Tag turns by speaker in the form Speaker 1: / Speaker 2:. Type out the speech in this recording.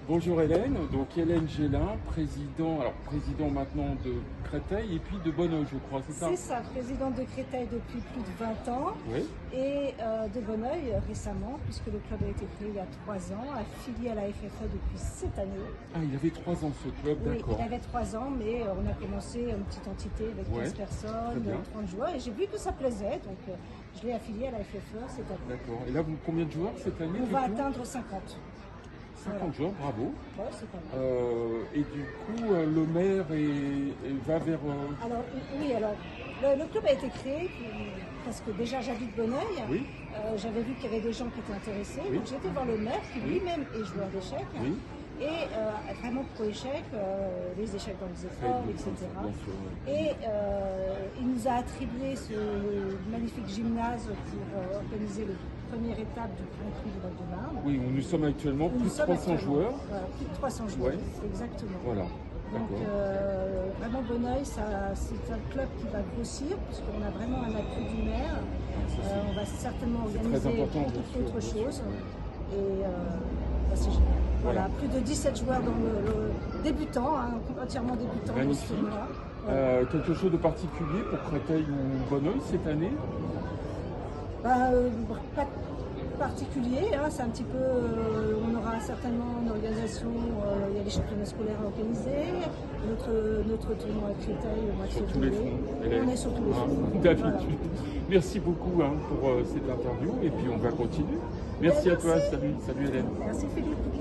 Speaker 1: Bonjour Hélène, donc Hélène Gélin, président maintenant de Créteil et puis de Bonneuil, je crois, c'est ça?
Speaker 2: C'est ça, présidente de Créteil depuis plus de 20 ans
Speaker 1: Oui.
Speaker 2: et de Bonneuil récemment, puisque le club a été créé il y a 3 ans, affilié à la FFE depuis cette année.
Speaker 1: Ah, il avait 3 ans ce club,
Speaker 2: Oui,
Speaker 1: d'accord.
Speaker 2: il avait 3 ans, mais on a commencé une petite entité avec 15 personnes, 30 joueurs, et j'ai vu que ça plaisait, donc je l'ai affilié à la FFE cette année.
Speaker 1: D'accord. Et là, vous combien de joueurs cette année?
Speaker 2: On va atteindre 50.
Speaker 1: 50 joueurs, bravo.
Speaker 2: Ouais, c'est pas mal.
Speaker 1: Et du coup, le maire va vers...
Speaker 2: Alors, oui, alors, le club a été créé parce que déjà j'habite Bonneuil.
Speaker 1: Oui.
Speaker 2: J'avais vu qu'il y avait des gens qui étaient intéressés.
Speaker 1: Oui.
Speaker 2: Donc j'étais voir le maire qui lui-même est joueur d'échecs.
Speaker 1: Oui.
Speaker 2: Et vraiment pro-échecs, les échecs dans les écoles, etc.
Speaker 1: Bien sûr, oui.
Speaker 2: Et il nous a attribué ce magnifique gymnase pour organiser la première étape du Grand Prix du Val-de-Marne.
Speaker 1: Oui, où nous sommes actuellement plus de 300 joueurs.
Speaker 2: Voilà, plus de 300 joueurs,
Speaker 1: Ouais.
Speaker 2: exactement.
Speaker 1: Voilà,
Speaker 2: Donc
Speaker 1: d'accord.
Speaker 2: vraiment Bonneuil, c'est un club qui va grossir puisqu'on a vraiment un appui du maire. On va certainement organiser
Speaker 1: très important,
Speaker 2: beaucoup
Speaker 1: bien sûr,
Speaker 2: d'autres
Speaker 1: bien sûr.
Speaker 2: choses. Et c'est génial.
Speaker 1: Voilà.
Speaker 2: Voilà, plus de 17 joueurs dans le débutant, hein, entièrement débutant dans ce
Speaker 1: Magnifique.
Speaker 2: tournoi. Voilà.
Speaker 1: Quelque chose de particulier pour Créteil ou Bonneuil cette année?
Speaker 2: Pas particulier, hein, c'est un petit peu, on aura certainement une organisation, il y a les championnats scolaires à organiser, notre tournoi à Créteil au mois de
Speaker 1: Sur tous les
Speaker 2: février.
Speaker 1: fronts. Hélène.
Speaker 2: On est sur tous les fronts.
Speaker 1: D'habitude.
Speaker 2: Voilà.
Speaker 1: Merci beaucoup pour cette interview et puis on va continuer. Merci à toi,
Speaker 2: Merci.
Speaker 1: salut Hélène.
Speaker 2: Merci Philippe.